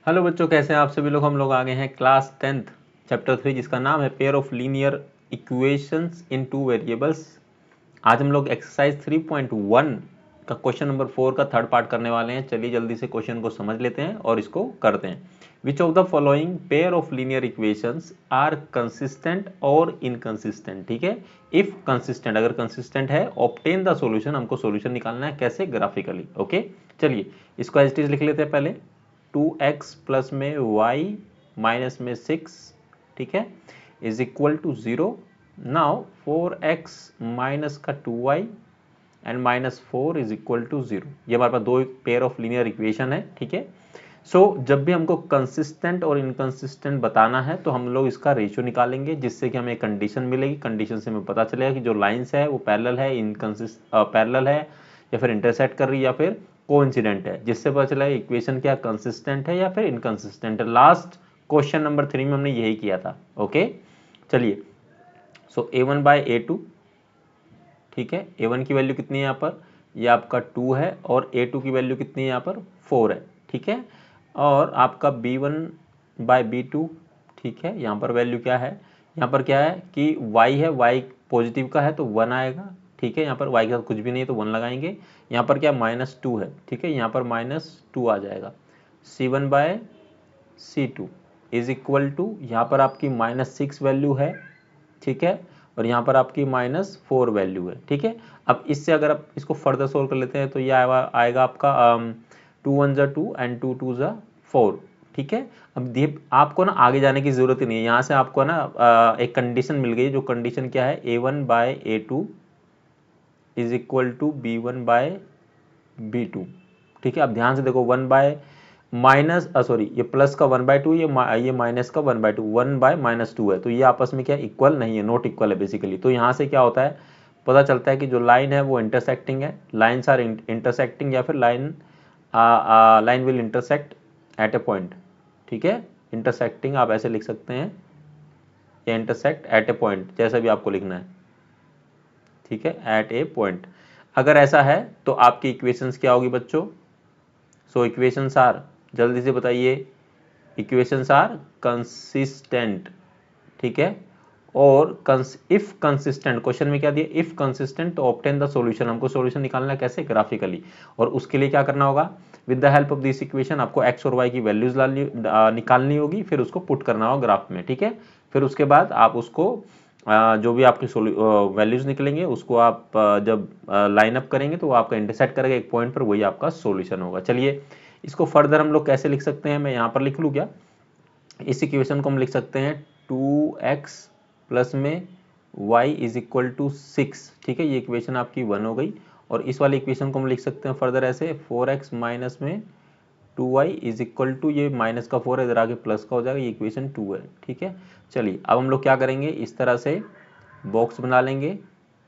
Hello बच्चों, कैसे हैं आप सभी लोग। हम लोग आ गए हैं क्लास 10th चैप्टर 3 जिसका नाम है pair of linear equations in two variables. आज हम लोग एक्सरसाइज 3.1 का क्वेश्चन नंबर 4 का थर्ड पार्ट करने वाले हैं। चलिए जल्दी से क्वेश्चन को समझ लेते हैं और इसको करते हैं। Which of the following pair of linear equations are consistent और इनकंसिस्टेंट। ठीक है, इफ कंसिस्टेंट, अगर कंसिस्टेंट है ऑब्टेन द सॉल्यूशन, हमको सॉल्यूशन निकालना है कैसे, ग्राफिकली। ओके, चलिए इसको एज इट इज लिख लेते हैं पहले। 2x प्लस में y माइनस में 6, ठीक है, is equal to 0। Now 4x minus का 2y and minus 4 is equal to 0। ये हमारे पास दो पेयर ऑफ लीनियर इक्वेशन है। ठीक है, सो जब भी हमको कंसिस्टेंट और इनकंसिस्टेंट बताना है तो हम लोग इसका रेशियो निकालेंगे, जिससे कि हमें कंडीशन मिलेगी। कंडीशन से हमें पता चलेगा कि जो लाइन्स है वो पैरेलल है, पैरेलल है, या फिर इंटरसेक्ट कर रही है, या फिर कोइंसिडेंट है, जिससे पता चला इक्वेशन क्या कंसिस्टेंट है या फिर इनकंसिस्टेंट है। लास्ट क्वेश्चन नंबर 3 में हमने यही किया था। ओके, चलिए सो a1 बाय a2, ठीक है, a1 की वैल्यू कितनी है यहाँ पर, ये आपका 2 है, और a2 की वैल्यू कितनी है यहाँ पर 4 है। ठीक है, और आपका b1 बाय b2, ठीक है, यहाँ पर वैल्यू क्या है, यहाँ पर क्या है कि y है, y पॉजिटिव का है तो 1 आएगा। ठीक है, यहाँ पर y के साथ कुछ भी नहीं है तो 1 लगाएंगे। यहाँ पर क्या -2 है, ठीक है, यहाँ पर -2 आ जाएगा। c1 bye c2 is equal to, यहाँ पर आपकी -6 वैल्यू है, ठीक है, और यहाँ पर आपकी -4 वैल्यू है। ठीक है, अब इससे अगर आप इसको फर्दर सोल्व कर लेते हैं तो ये आएगा आपका 2 1 ज़ा 2 एंड 2 2 ज़ा 4। ठीक है, अब आपको ना आगे जाने की जरूरत ही नहीं है। यहाँ से आपको ना एक कंडीशन मिल गई, जो कंडीशन क्या है, a1 by a2 is equal to b1 by b2। ठीक है, अब ध्यान से देखो, 1 बाय माइनस सॉरी, ये प्लस का 1/2, ये माइनस का 1/2, 1 बाय -2 है, तो ये आपस में क्या इक्वल नहीं है, नॉट इक्वल है बेसिकली। तो यहाँ से क्या होता है, पता चलता है कि जो लाइन है वो इंटरसेक्टिंग है, लाइन्स आर इंटरसेक्टिंग, या फिर line will intersect at A point. ठीक है, इंटरसेक्टिंग आप ऐसे लिख सकते हैं, या इंटरसेक्ट एट ए पॉइंट, जैसा भी आपको लिखना है। ठीक है, एट ए पॉइंट, अगर ऐसा है तो आपकी इक्वेशंस क्या होगी बच्चों। सो इक्वेशंस आर, जल्दी से बताइए, इक्वेशंस आर कंसिस्टेंट। ठीक है, और इफ कंसिस्टेंट, क्वेश्चन में क्या दिया, इफ कंसिस्टेंट तो ऑब्टेन द सॉल्यूशन, हमको सॉल्यूशन निकालना कैसे, ग्राफिकली। और उसके लिए क्या करना होगा, with the help of this equation आपको x और y की वैल्यूज निकालनी होगी, फिर उसको पुट करना होगा ग्राफ में। ठीक है, फिर उसके बाद आप उसको जो भी आपकी वैल्यूज निकलेंगे उसको आप जब लाइन अप करेंगे तो वो आपका इंटरसेक्ट करेगा एक पॉइंट पर, वही आपका सॉल्यूशन होगा। चलिए इसको फर्दर हम लोग कैसे लिख सकते हैं, मैं यहाँ पर लिख लूँ क्या, इस इक्वेशन को हम लिख सकते हैं 2x प्लस में y इज इक्वल टू 6। ठीक है, ये इक्वेशन आपकी 1 हो गई, और इस वाले इक्वेशन को हम लिख सकते हैं फर्दर ऐसे, 4x माइनस में 2y इज इक्वल टू, ये माइनस का 4 है, इधर आगे प्लस का हो जाएगा, ये इक्वेशन 2 है। ठीक है, चलिए अब हम लोग क्या करेंगे, इस तरह से बॉक्स बना लेंगे,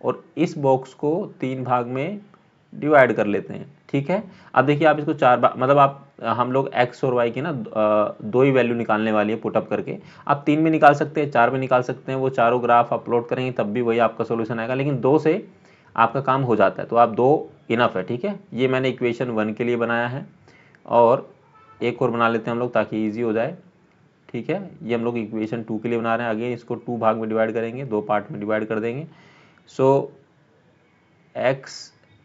और इस बॉक्स को 3 भाग में डिवाइड कर लेते हैं। ठीक है, अब देखिए आप इसको 4 बार, मतलब आप हम लोग x और y की ना दो ही वैल्यू निकालने वाली है पुटअप करके। आप 3 में निकाल सकते हैं, 4 में निकाल सकते हैं, वो चारों ग्राफ अपलोड करेंगे तब भी वही आपका सोल्यूशन आएगा, लेकिन 2 से आपका काम हो जाता है, तो आप 2 इनफ है। ठीक है, ये मैंने इक्वेशन 1 के लिए बनाया है, और एक और बना लेते हैं हम लोग ताकि ईजी हो जाए। ठीक है, ये हम लोग इक्वेशन 2 के लिए बना रहे हैं। अगेन इसको 2 भाग में डिवाइड करेंगे, 2 पार्ट में डिवाइड कर देंगे। सो x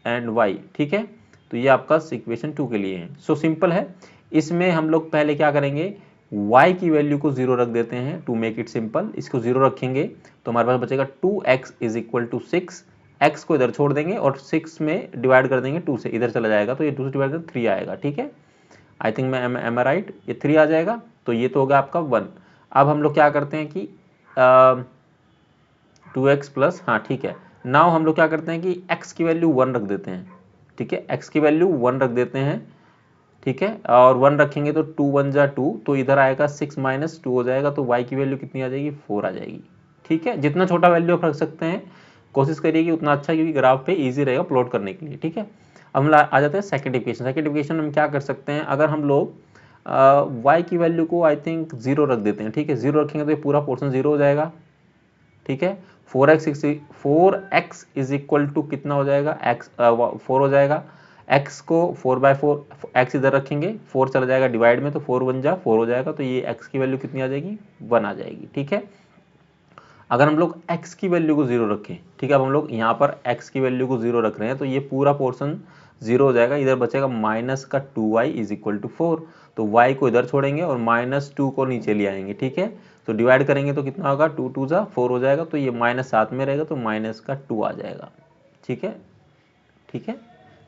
एंड y, ठीक है, तो ये आपका इक्वेशन 2 के लिए है। सो सिंपल है, इसमें हम लोग पहले क्या करेंगे, y की वैल्यू को 0 रख देते हैं टू मेक इट सिंपल। इसको 0 रखेंगे तो हमारे पास बचेगा 2x is equal to 6, x को इधर छोड़ देंगे और 6 में डिवाइड कर देंगे 2 से, इधर चला जाएगा तो ये 2 से डिवाइड कर 3 आएगा। ठीक है, आई थिंक मैं एम राइट, ये 3 आ जाएगा, तो ये तो होगा आपका 1। अब हम लोग क्या करते हैं कि 2x प्लस, हाँ ठीक है, नाउ हम लोग क्या करते हैं कि x की वैल्यू 1 रख देते हैं। ठीक है, x की वैल्यू 1 रख देते हैं। ठीक है, और 1 रखेंगे तो 2 1 जा 2, तो इधर आएगा 6 माइनस 2 हो जाएगा, तो y की वैल्यू कितनी आ जाएगी, 4 आ जाएगी। ठीक है, जितना छोटा वैल्यू आप रख सकते हैं कोशिश करिए कि उतना अच्छा, क्योंकि ग्राफ पे ईजी रहेगा प्लॉट करने के लिए। ठीक है, अब हम आ जाते हैं सेकंड इक्वेशन। सेकंड इक्वेशन में हम क्या कर सकते हैं, अगर हम लोग y की वैल्यू को आई थिंक 0 रख देते हैं। ठीक है, 0 रखेंगे तो ये पूरा पोर्शन 0 हो जाएगा। ठीक है, 4x इज इक्वल टू कितना हो जाएगा, x 4 हो जाएगा, x को 4/4, x इधर रखेंगे, 4 चला जाएगा डिवाइड में, तो 4 1 जा 4 हो जाएगा, तो ये x की वैल्यू कितनी आ जाएगी, 1 आ जाएगी। ठीक है, अगर हम लोग x की वैल्यू को 0 रखें, ठीक है, अब हम लोग यहाँ पर x की वैल्यू को 0 रख रहे हैं, तो ये पूरा पोर्शन 0 हो जाएगा, इधर बचेगा माइनस का 2y इज इक्वल टू 4, तो y को इधर छोड़ेंगे और -2 को नीचे ले आएंगे। ठीक है, तो डिवाइड करेंगे तो कितना होगा, 2 2 जा 4 हो जाएगा, तो ये माइनस साथ में रहेगा, तो माइनस का 2 आ जाएगा। ठीक है, ठीक है,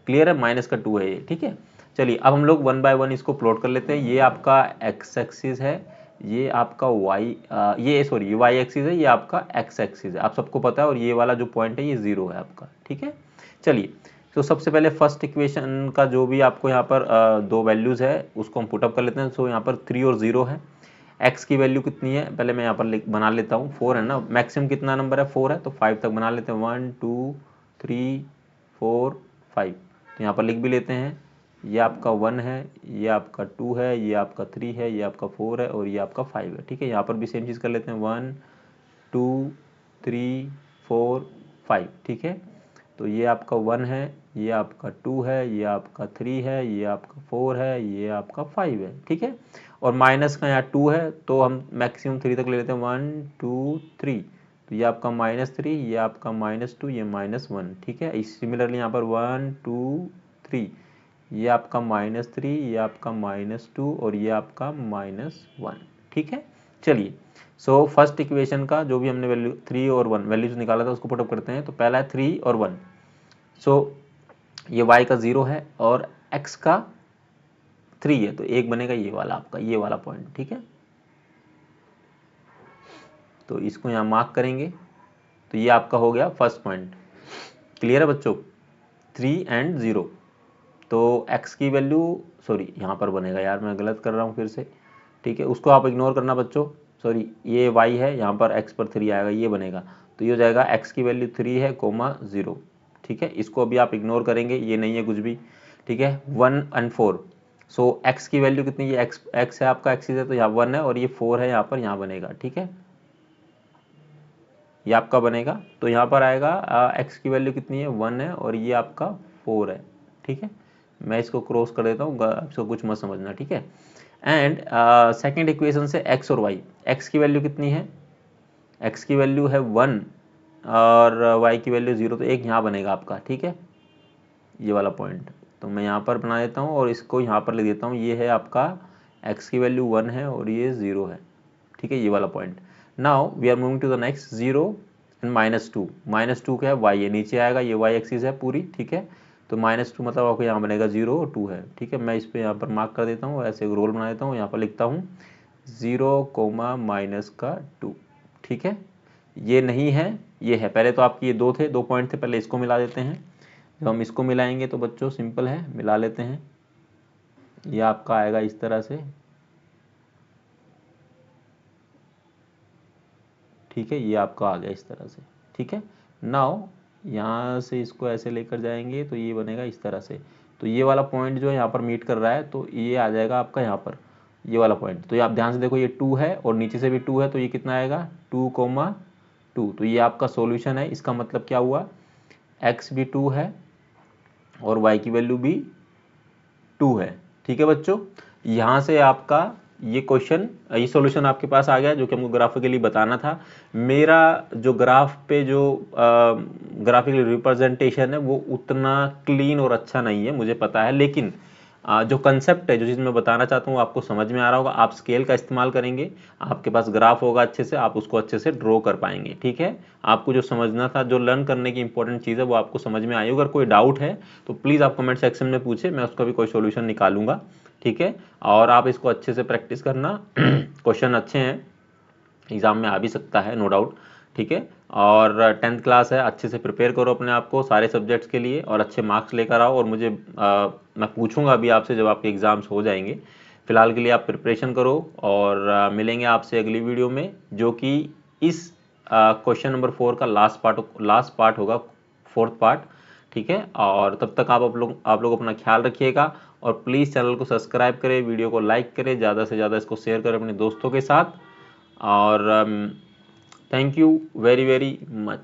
क्लियर है, माइनस का 2 है ये। ठीक है, चलिए अब हम लोग 1 बाय 1 इसको प्लॉट कर लेते हैं। ये आपका x एक्सिस है, ये आपका y एक्सिस है, ये आपका x एक्सिस है, आप सबको पता है, और ये वाला जो पॉइंट है ये 0 है आपका। ठीक है, चलिए तो सबसे पहले फर्स्ट इक्वेशन का जो भी आपको यहाँ पर दो वैल्यूज है उसको हम पुटअप कर लेते हैं। सो यहाँ पर 3 और 0 है। x की वैल्यू कितनी है, पहले मैं यहाँ पर बना लेता हूँ, 4 है ना, मैक्सिमम कितना नंबर है, 4 है, तो 5 तक बना लेते हैं, 1 2 3 4 5, तो यहाँ पर लिख भी लेते हैं। ये आपका 1 है, ये आपका 2 है, ये आपका 3 है, ये आपका 4 है, और ये आपका 5 है। ठीक है, यहाँ पर भी सेम चीज़ कर लेते हैं, 1 2 3 4 5। ठीक है, तो ये आपका 1 है, ये आपका 2 है, ये आपका 3 है, ये आपका 4 है, ये आपका 5 है। ठीक है, और माइनस का यहाँ 2 है, तो हम मैक्सिमम 3 तक ले लेते हैं, 1 2 3, तो ये आपका -3, ये आपका -2, ये -1। ठीक है, सिमिलरली यहाँ पर 1 2 3, ये आपका -3, ये आपका -2, और ये आपका -1। ठीक है, चलिए सो फर्स्ट इक्वेशन का जो भी हमने वैल्यू 3 और 1 वैल्यूज निकाला था उसको पुटअप करते हैं। तो पहला है 3 और 1, सो ये y का 0 है और x का 3 है, तो एक बनेगा ये वाला आपका, ये वाला पॉइंट। ठीक है, तो इसको यहाँ मार्क करेंगे, तो ये आपका हो गया फर्स्ट पॉइंट। क्लियर है बच्चों, 3 एंड 0, तो x की वैल्यू, सॉरी यहाँ पर बनेगा यार, मैं गलत कर रहा हूँ फिर से। ठीक है, उसको आप इग्नोर करना बच्चों, सॉरी ये y है, यहाँ पर x पर 3 आएगा, ये बनेगा, तो ये हो जाएगा x की वैल्यू 3 है, 0। ठीक है, इसको अभी आप इग्नोर करेंगे, ये नहीं है कुछ भी। ठीक है, 1 एंड 4, सो x की वैल्यू कितनी है, x है आपका एक्सिस है, तो यहाँ 1 है, और ये 4 है यहाँ पर, यहाँ बनेगा। ठीक है, ये आपका बनेगा, तो यहाँ पर आएगा x की वैल्यू कितनी है, 1 है, और ये आपका 4 है। ठीक है, मैं इसको क्रॉस कर देता हूँ, आपको कुछ मत समझना। ठीक है, एंड सेकेंड इक्वेशन से x और y, x की वैल्यू कितनी है, x की वैल्यू है 1 और y की वैल्यू 0, तो एक यहाँ बनेगा आपका। ठीक है, ये वाला पॉइंट, तो मैं यहाँ पर बना देता हूँ और इसको यहाँ पर लिख देता हूँ, ये है आपका x की वैल्यू 1 है और ये 0 है। ठीक है, ये वाला point. Now we are moving to the next, 0 and -2, -2 क्या है, y है, नीचे आएगा, ये y एक्सिस है पूरी। ठीक है, तो -2 मतलब आपको यहाँ बनेगा 0 और 2 है। ठीक है, मैं इस पर यहाँ पर मार्क कर देता हूँ, ऐसे एक रोल बना देता हूँ, यहाँ पर लिखता हूँ 0, -2। ठीक है, ये नहीं है, ये है, पहले तो आपके ये दो थे, 2 पॉइंट थे, पहले इसको मिला देते हैं। जब हम इसको मिलाएंगे तो बच्चों सिंपल है, मिला लेते हैं, ये आपका आएगा इस तरह से। ठीक है, ये आपका आ गया इस तरह से। ठीक है, नाउ यहाँ से इसको ऐसे लेकर जाएंगे तो ये बनेगा इस तरह से, तो ये वाला पॉइंट जो है यहाँ पर मीट कर रहा है, तो ये आ जाएगा आपका यहाँ पर, ये वाला पॉइंट। तो ये आप ध्यान से देखो, ये 2 है और नीचे से भी 2 है, तो ये कितना आएगा, 2, तो ये आपका सॉल्यूशन है। इसका मतलब क्या हुआ, x भी 2 है और y की वैल्यू भी 2 है। ठीक है बच्चों, यहाँ से आपका ये क्वेश्चन, ये सॉल्यूशन आपके पास आ गया, जो कि हमको ग्राफिकली बताना था। मेरा जो ग्राफ पे जो ग्राफिकली रिप्रेजेंटेशन है वो उतना क्लीन और अच्छा नहीं है, मुझे पता है, लेकिन जो कंसेप्ट है, जो चीज़ मैं बताना चाहता हूँ आपको समझ में आ रहा होगा। आप स्केल का इस्तेमाल करेंगे, आपके पास ग्राफ होगा अच्छे से, आप उसको अच्छे से ड्रॉ कर पाएंगे। ठीक है, आपको जो समझना था, जो लर्न करने की इंपॉर्टेंट चीज़ है वो आपको समझ में आई। अगर कोई डाउट है तो प्लीज़ आप कमेंट सेक्शन में पूछे, मैं उसका भी कोई सोल्यूशन निकालूंगा। ठीक है, और आप इसको अच्छे से प्रैक्टिस करना क्वेश्चन अच्छे हैं, एग्ज़ाम में आ भी सकता है, नो डाउट। ठीक है, और 10th क्लास है, अच्छे से प्रिपेयर करो अपने आप को सारे सब्जेक्ट्स के लिए और अच्छे मार्क्स लेकर आओ। और मुझे मैं पूछूंगा अभी आपसे जब आपके एग्ज़ाम्स हो जाएंगे। फिलहाल के लिए आप प्रिपरेशन करो और मिलेंगे आपसे अगली वीडियो में, जो कि इस क्वेश्चन नंबर 4 का लास्ट पार्ट होगा, 4th पार्ट। ठीक है, और तब तक आप लोग अपना ख्याल रखिएगा और प्लीज़ चैनल को सब्सक्राइब करें, वीडियो को लाइक करें, ज़्यादा से ज़्यादा इसको शेयर करें अपने दोस्तों के साथ। और thank you very very much.